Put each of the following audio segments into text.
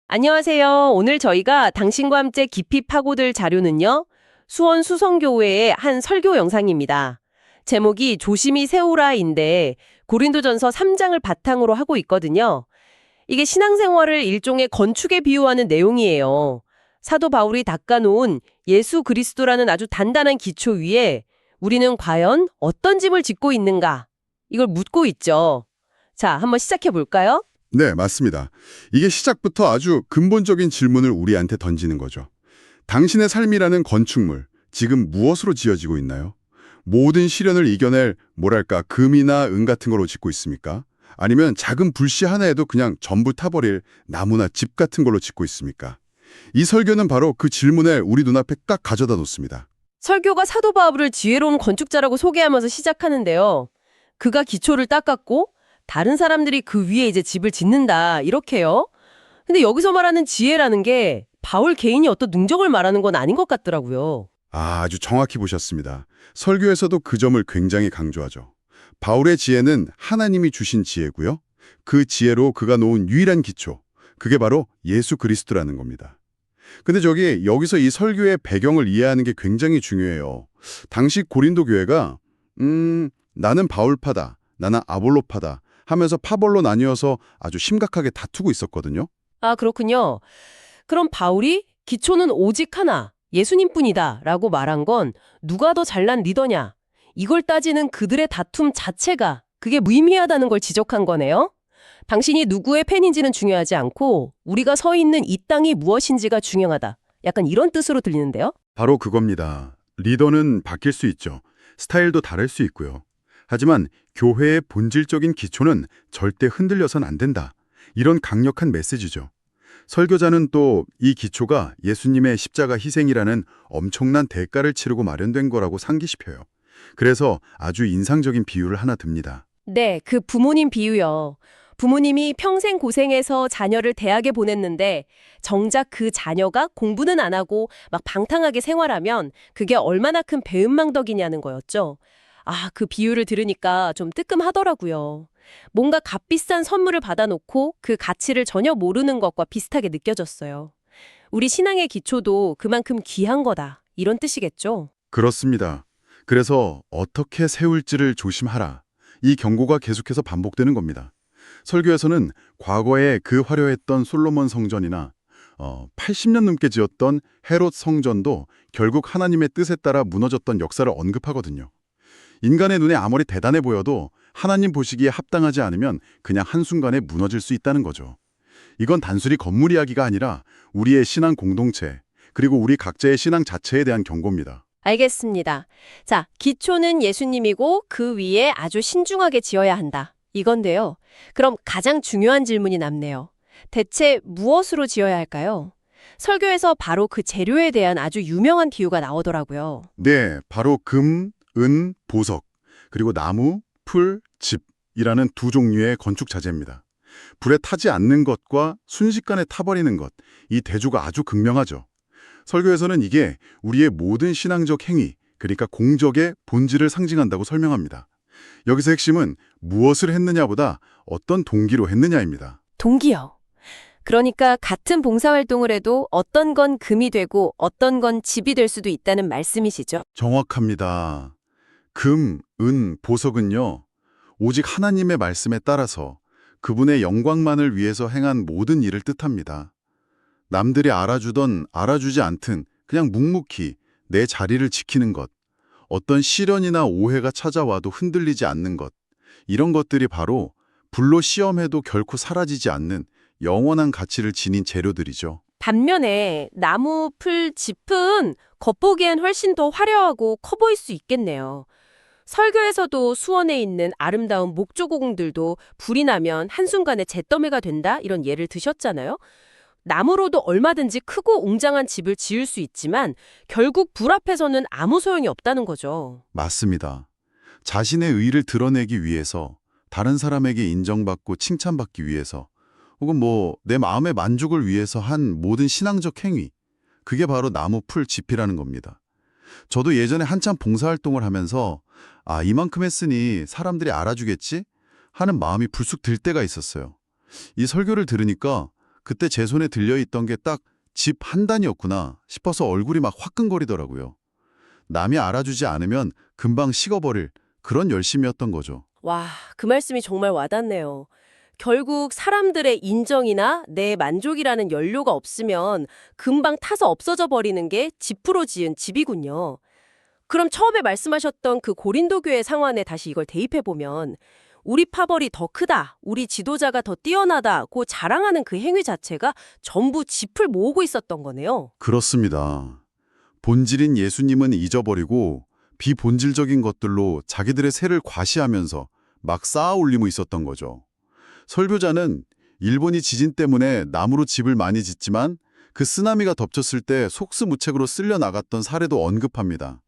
안녕하세요. 오늘 저희가 당신과 함께 깊이 파고들 자료는요. 수원 수성교회의 한 설교 영상입니다. 제목이 조심히 세우라인데 고린도전서 3장을 바탕으로 하고 있거든요. 이게 신앙생활을 일종의 건축에 비유하는 내용이에요. 사도 바울이 닦아놓은 예수 그리스도라는 아주 단단한 기초 위에 우리는 과연 어떤 집을 짓고 있는가? 이걸 묻고 있죠. 자, 한번 시작해 볼까요? 네, 맞습니다. 이게 시작부터 아주 근본적인 질문을 우리한테 던지는 거죠. 당신의 삶이라는 건축물, 지금 무엇으로 지어지고 있나요? 모든 시련을 이겨낼 뭐랄까 금이나 은 같은 거로 짓고 있습니까? 아니면 작은 불씨 하나에도 그냥 전부 타버릴 나무나 집 같은 걸로 짓고 있습니까? 이 설교는 바로 그 질문에 우리 눈앞에 딱 가져다 놓습니다. 설교가 사도 바울을 지혜로운 건축자라고 소개하면서 시작하는데요. 그가 기초를 닦았고 다른 사람들이 그 위에 이제 집을 짓는다 이렇게요. 근데 여기서 말하는 지혜라는 게 바울 개인이 어떤 능력을 말하는 건 아닌 것 같더라고요. 아주 정확히 보셨습니다. 설교에서도 그 점을 굉장히 강조하죠. 바울의 지혜는 하나님이 주신 지혜고요. 그 지혜로 그가 놓은 유일한 기초, 그게 바로 예수 그리스도라는 겁니다. 근데 여기서 이 설교의 배경을 이해하는 게 굉장히 중요해요. 당시 고린도 교회가 나는 바울파다, 나는 아볼로파다 하면서 파벌로 나뉘어서 아주 심각하게 다투고 있었거든요. 아, 그렇군요. 그럼 바울이 기초는 오직 하나, 예수님뿐이다 라고 말한 건 누가 더 잘난 리더냐? 이걸 따지는 그들의 다툼 자체가 그게 무의미하다는 걸 지적한 거네요. 당신이 누구의 팬인지는 중요하지 않고 우리가 서 있는 이 땅이 무엇인지가 중요하다. 약간 이런 뜻으로 들리는데요. 바로 그겁니다. 리더는 바뀔 수 있죠. 스타일도 다를 수 있고요. 하지만 교회의 본질적인 기초는 절대 흔들려선 안 된다. 이런 강력한 메시지죠. 설교자는 또 이 기초가 예수님의 십자가 희생이라는 엄청난 대가를 치르고 마련된 거라고 상기시켜요. 그래서 아주 인상적인 비유를 하나 듭니다. 네, 그 부모님 비유요. 부모님이 평생 고생해서 자녀를 대학에 보냈는데 정작 그 자녀가 공부는 안 하고 막 방탕하게 생활하면 그게 얼마나 큰 배은망덕이냐는 거였죠. 아, 그 비유를 들으니까 좀 뜨끔하더라고요. 뭔가 값비싼 선물을 받아놓고 그 가치를 전혀 모르는 것과 비슷하게 느껴졌어요. 우리 신앙의 기초도 그만큼 귀한 거다. 이런 뜻이겠죠? 그렇습니다. 그래서 어떻게 세울지를 조심하라. 이 경고가 계속해서 반복되는 겁니다. 설교에서는 과거에 그 화려했던 솔로몬 성전이나 80년 넘게 지었던 헤롯 성전도 결국 하나님의 뜻에 따라 무너졌던 역사를 언급하거든요. 인간의 눈에 아무리 대단해 보여도 하나님 보시기에 합당하지 않으면 그냥 한순간에 무너질 수 있다는 거죠. 이건 단순히 건물 이야기가 아니라 우리의 신앙 공동체, 그리고 우리 각자의 신앙 자체에 대한 경고입니다. 알겠습니다. 자, 기초는 예수님이고 그 위에 아주 신중하게 지어야 한다. 이건데요. 그럼 가장 중요한 질문이 남네요. 대체 무엇으로 지어야 할까요? 설교에서 바로 그 재료에 대한 아주 유명한 비유가 나오더라고요. 네, 바로 금, 은, 보석, 그리고 나무, 풀, 집이라는 두 종류의 건축 자재입니다. 불에 타지 않는 것과 순식간에 타버리는 것, 이 대조가 아주 극명하죠. 설교에서는 이게 우리의 모든 신앙적 행위, 그러니까 공적의 본질을 상징한다고 설명합니다. 여기서 핵심은 무엇을 했느냐보다 어떤 동기로 했느냐입니다. 동기요. 그러니까 같은 봉사활동을 해도 어떤 건 금이 되고 어떤 건 집이 될 수도 있다는 말씀이시죠? 정확합니다. 금, 은, 보석은요, 오직 하나님의 말씀에 따라서 그분의 영광만을 위해서 행한 모든 일을 뜻합니다. 남들이 알아주던 알아주지 않든 그냥 묵묵히 내 자리를 지키는 것, 어떤 시련이나 오해가 찾아와도 흔들리지 않는 것, 이런 것들이 바로 불로 시험해도 결코 사라지지 않는 영원한 가치를 지닌 재료들이죠. 반면에 나무, 풀, 짚은 겉보기엔 훨씬 더 화려하고 커 보일 수 있겠네요. 설교에서도 수원에 있는 아름다운 목조공들도 불이 나면 한순간에 잿더미가 된다 이런 예를 드셨잖아요. 나무로도 얼마든지 크고 웅장한 집을 지을 수 있지만 결국 불 앞에서는 아무 소용이 없다는 거죠. 맞습니다. 자신의 의의를 드러내기 위해서, 다른 사람에게 인정받고 칭찬받기 위해서, 혹은 내 마음의 만족을 위해서 한 모든 신앙적 행위, 그게 바로 나무, 풀, 짚이라는 겁니다. 저도 예전에 한참 봉사활동을 하면서 이만큼 했으니 사람들이 알아주겠지? 하는 마음이 불쑥 들 때가 있었어요. 이 설교를 들으니까 그때 제 손에 들려있던 게 딱 집 한 단이었구나 싶어서 얼굴이 막 화끈거리더라고요. 남이 알아주지 않으면 금방 식어버릴 그런 열심이었던 거죠. 와, 그 말씀이 정말 와닿네요. 결국 사람들의 인정이나 내 만족이라는 연료가 없으면 금방 타서 없어져 버리는 게 지프로 지은 집이군요. 그럼 처음에 말씀하셨던 그 고린도 교회 상황에 다시 이걸 대입해 보면 우리 파벌이 더 크다, 우리 지도자가 더 뛰어나다고 자랑하는 그 행위 자체가 전부 짚을 모으고 있었던 거네요. 그렇습니다. 본질인 예수님은 잊어버리고 비본질적인 것들로 자기들의 세를 과시하면서 막 쌓아 올리고 있었던 거죠. 설교자는 일본이 지진 때문에 나무로 집을 많이 짓지만 그 쓰나미가 덮쳤을 때 속수무책으로 쓸려 나갔던 사례도 언급합니다.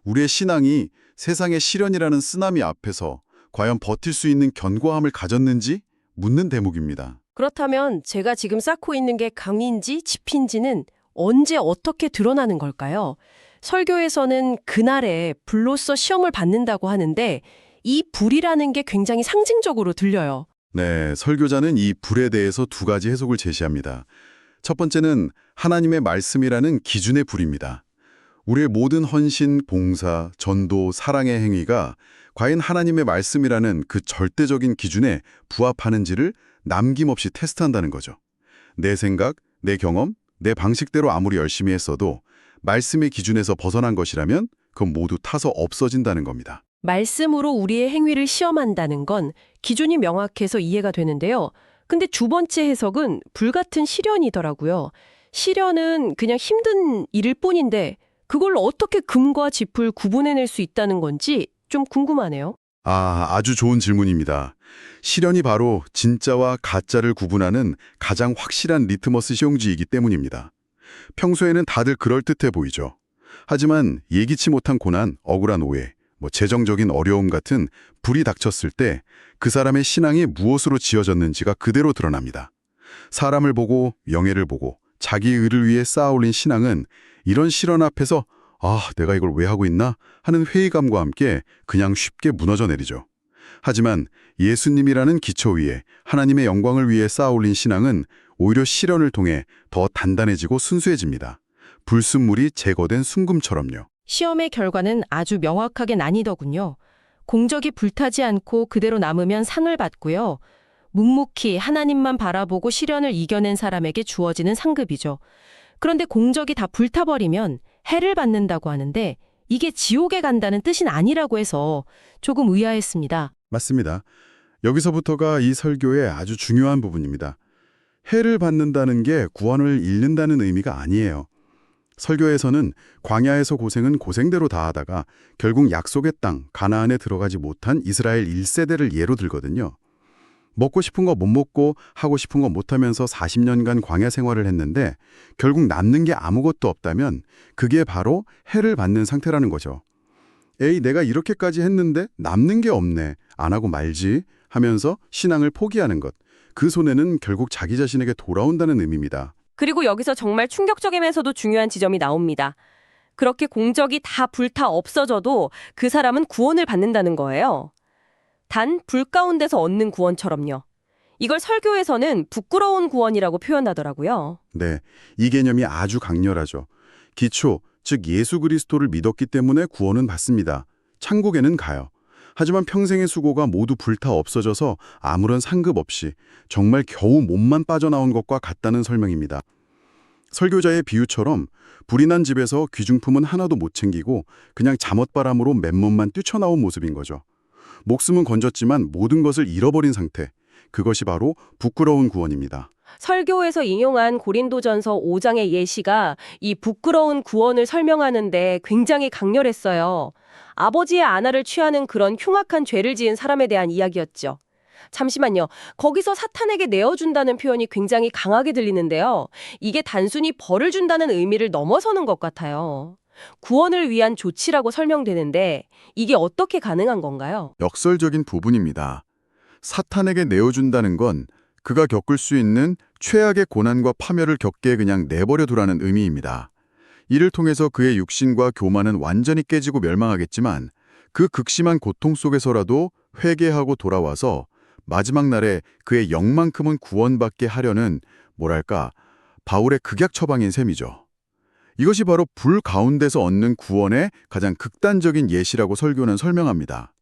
우리의 신앙이 세상의 시련이라는 쓰나미 앞에서 과연 버틸 수 있는 견고함을 가졌는지 묻는 대목입니다. 그렇다면 제가 지금 쌓고 있는 게 강인지 짚인지는 언제 어떻게 드러나는 걸까요? 설교에서는 그날에 불로써 시험을 받는다고 하는데 이 불이라는 게 굉장히 상징적으로 들려요. 네, 설교자는 이 불에 대해서 두 가지 해석을 제시합니다. 첫 번째는 하나님의 말씀이라는 기준의 불입니다. 우리의 모든 헌신, 봉사, 전도, 사랑의 행위가 과연 하나님의 말씀이라는 그 절대적인 기준에 부합하는지를 남김없이 테스트한다는 거죠. 내 생각, 내 경험, 내 방식대로 아무리 열심히 했어도 말씀의 기준에서 벗어난 것이라면 그건 모두 타서 없어진다는 겁니다. 말씀으로 우리의 행위를 시험한다는 건 기준이 명확해서 이해가 되는데요. 근데 두 번째 해석은 불같은 시련이더라고요. 시련은 그냥 힘든 일일 뿐인데 그걸 어떻게 금과 짚을 구분해낼 수 있다는 건지 좀 궁금하네요. 아주 좋은 질문입니다. 시련이 바로 진짜와 가짜를 구분하는 가장 확실한 리트머스 시험지이기 때문입니다. 평소에는 다들 그럴듯해 보이죠. 하지만 예기치 못한 고난, 억울한 오해, 재정적인 어려움 같은 불이 닥쳤을 때 그 사람의 신앙이 무엇으로 지어졌는지가 그대로 드러납니다. 사람을 보고, 영예를 보고, 자기 의를 위해 쌓아올린 신앙은 이런 시련 앞에서 내가 이걸 왜 하고 있나 하는 회의감과 함께 그냥 쉽게 무너져 내리죠. 하지만 예수님이라는 기초 위에 하나님의 영광을 위해 쌓아올린 신앙은 오히려 시련을 통해 더 단단해지고 순수해집니다. 불순물이 제거된 순금처럼요. 시험의 결과는 아주 명확하게 나뉘더군요. 공적이 불타지 않고 그대로 남으면 상을 받고요. 묵묵히 하나님만 바라보고 시련을 이겨낸 사람에게 주어지는 상급이죠. 그런데 공적이 다 불타버리면 해를 받는다고 하는데 이게 지옥에 간다는 뜻은 아니라고 해서 조금 의아했습니다. 맞습니다. 여기서부터가 이 설교의 아주 중요한 부분입니다. 해를 받는다는 게 구원을 잃는다는 의미가 아니에요. 설교에서는 광야에서 고생은 고생대로 다 하다가 결국 약속의 땅, 가나안에 들어가지 못한 이스라엘 1세대를 예로 들거든요. 먹고 싶은 거 못 먹고 하고 싶은 거 못 하면서 40년간 광야 생활을 했는데 결국 남는 게 아무것도 없다면 그게 바로 해를 받는 상태라는 거죠. 에이, 내가 이렇게까지 했는데 남는 게 없네. 안 하고 말지 하면서 신앙을 포기하는 것. 그 손해는 결국 자기 자신에게 돌아온다는 의미입니다. 그리고 여기서 정말 충격적이면서도 중요한 지점이 나옵니다. 그렇게 공적이 다 불타 없어져도 그 사람은 구원을 받는다는 거예요. 단 불 가운데서 얻는 구원처럼요. 이걸 설교에서는 부끄러운 구원이라고 표현하더라고요. 네, 이 개념이 아주 강렬하죠. 기초, 즉 예수 그리스도를 믿었기 때문에 구원은 받습니다. 천국에는 가요. 하지만 평생의 수고가 모두 불타 없어져서 아무런 상급 없이 정말 겨우 몸만 빠져나온 것과 같다는 설명입니다. 설교자의 비유처럼 불이 난 집에서 귀중품은 하나도 못 챙기고 그냥 잠옷바람으로 맨몸만 뛰쳐나온 모습인 거죠. 목숨은 건졌지만 모든 것을 잃어버린 상태. 그것이 바로 부끄러운 구원입니다. 설교에서 인용한 고린도전서 5장의 예시가 이 부끄러운 구원을 설명하는데 굉장히 강렬했어요. 아버지의 안화를 취하는 그런 흉악한 죄를 지은 사람에 대한 이야기였죠. 잠시만요. 거기서 사탄에게 내어준다는 표현이 굉장히 강하게 들리는데요. 이게 단순히 벌을 준다는 의미를 넘어서는 것 같아요. 구원을 위한 조치라고 설명되는데 이게 어떻게 가능한 건가요? 역설적인 부분입니다. 사탄에게 내어준다는 건 그가 겪을 수 있는 최악의 고난과 파멸을 겪게 그냥 내버려 두라는 의미입니다. 이를 통해서 그의 육신과 교만은 완전히 깨지고 멸망하겠지만 그 극심한 고통 속에서라도 회개하고 돌아와서 마지막 날에 그의 영만큼은 구원받게 하려는 뭐랄까, 바울의 극약 처방인 셈이죠. 이것이 바로 불 가운데서 얻는 구원의 가장 극단적인 예시라고 설교는 설명합니다.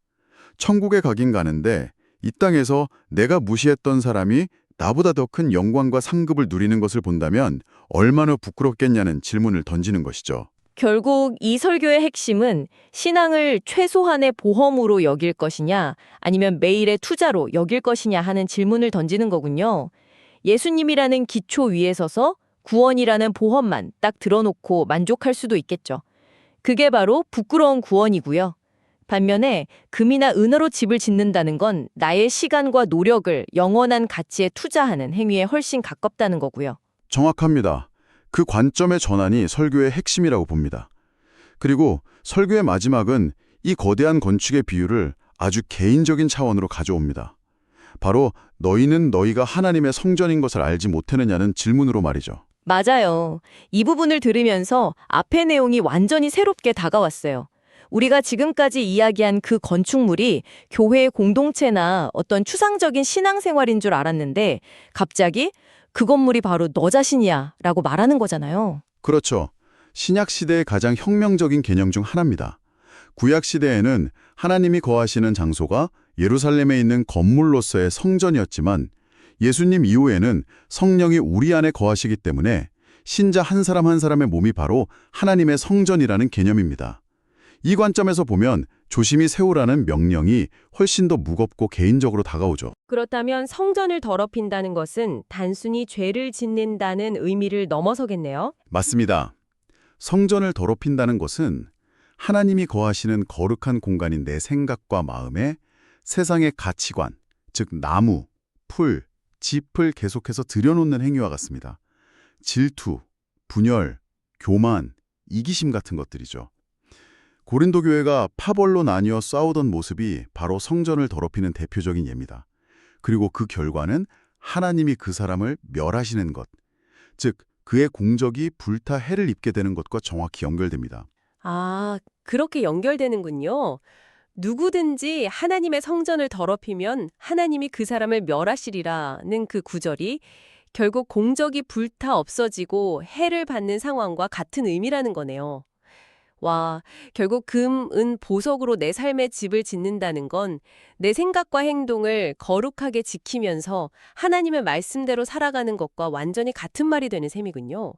천국에 가긴 가는데 이 땅에서 내가 무시했던 사람이 나보다 더 큰 영광과 상급을 누리는 것을 본다면 얼마나 부끄럽겠냐는 질문을 던지는 것이죠. 결국 이 설교의 핵심은 신앙을 최소한의 보험으로 여길 것이냐 아니면 매일의 투자로 여길 것이냐 하는 질문을 던지는 거군요. 예수님이라는 기초 위에 서서 구원이라는 보험만 딱 들어놓고 만족할 수도 있겠죠. 그게 바로 부끄러운 구원이고요. 반면에 금이나 은으로 집을 짓는다는 건 나의 시간과 노력을 영원한 가치에 투자하는 행위에 훨씬 가깝다는 거고요. 정확합니다. 그 관점의 전환이 설교의 핵심이라고 봅니다. 그리고 설교의 마지막은 이 거대한 건축의 비유를 아주 개인적인 차원으로 가져옵니다. 바로 너희는 너희가 하나님의 성전인 것을 알지 못하느냐는 질문으로 말이죠. 맞아요. 이 부분을 들으면서 앞의 내용이 완전히 새롭게 다가왔어요. 우리가 지금까지 이야기한 그 건축물이 교회의 공동체나 어떤 추상적인 신앙생활인 줄 알았는데 갑자기 그 건물이 바로 너 자신이야 라고 말하는 거잖아요. 그렇죠. 신약 시대의 가장 혁명적인 개념 중 하나입니다. 구약 시대에는 하나님이 거하시는 장소가 예루살렘에 있는 건물로서의 성전이었지만 예수님 이후에는 성령이 우리 안에 거하시기 때문에 신자 한 사람 한 사람의 몸이 바로 하나님의 성전이라는 개념입니다. 이 관점에서 보면 조심히 세우라는 명령이 훨씬 더 무겁고 개인적으로 다가오죠. 그렇다면 성전을 더럽힌다는 것은 단순히 죄를 짓는다는 의미를 넘어서겠네요. 맞습니다. 성전을 더럽힌다는 것은 하나님이 거하시는 거룩한 공간인 내 생각과 마음에 세상의 가치관, 즉 나무, 풀, 짚을 계속해서 들여놓는 행위와 같습니다. 질투, 분열, 교만, 이기심 같은 것들이죠. 고린도 교회가 파벌로 나뉘어 싸우던 모습이 바로 성전을 더럽히는 대표적인 예입니다. 그리고 그 결과는 하나님이 그 사람을 멸하시는 것, 즉 그의 공적이 불타 해를 입게 되는 것과 정확히 연결됩니다. 아, 그렇게 연결되는군요. 누구든지 하나님의 성전을 더럽히면 하나님이 그 사람을 멸하시리라는 그 구절이 결국 공적이 불타 없어지고 해를 받는 상황과 같은 의미라는 거네요. 와, 결국 금, 은, 보석으로 내 삶의 집을 짓는다는 건 내 생각과 행동을 거룩하게 지키면서 하나님의 말씀대로 살아가는 것과 완전히 같은 말이 되는 셈이군요.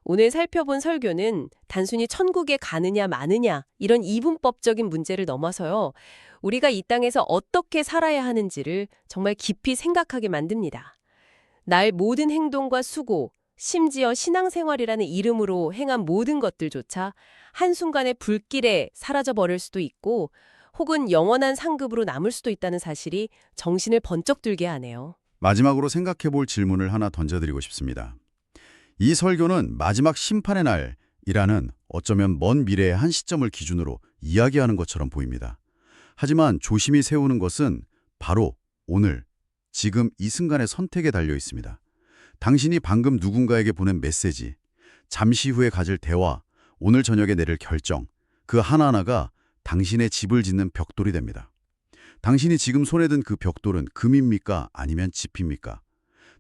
오늘 살펴본 설교는 단순히 천국에 가느냐 마느냐 이런 이분법적인 문제를 넘어서요. 우리가 이 땅에서 어떻게 살아야 하는지를 정말 깊이 생각하게 만듭니다. 나의 모든 행동과 수고, 심지어 신앙생활이라는 이름으로 행한 모든 것들조차 한순간에 불길에 사라져버릴 수도 있고 혹은 영원한 상급으로 남을 수도 있다는 사실이 정신을 번쩍 들게 하네요. 마지막으로 생각해 볼 질문을 하나 던져드리고 싶습니다. 이 설교는 마지막 심판의 날이라는 어쩌면 먼 미래의 한 시점을 기준으로 이야기하는 것처럼 보입니다. 하지만 조심히 세우는 것은 바로 오늘, 지금 이 순간의 선택에 달려 있습니다. 당신이 방금 누군가에게 보낸 메시지, 잠시 후에 가질 대화, 오늘 저녁에 내릴 결정, 그 하나하나가 당신의 집을 짓는 벽돌이 됩니다. 당신이 지금 손에 든 그 벽돌은 금입니까? 아니면 짚입니까?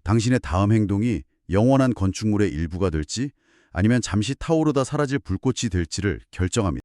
당신의 다음 행동이 영원한 건축물의 일부가 될지 아니면 잠시 타오르다 사라질 불꽃이 될지를 결정합니다.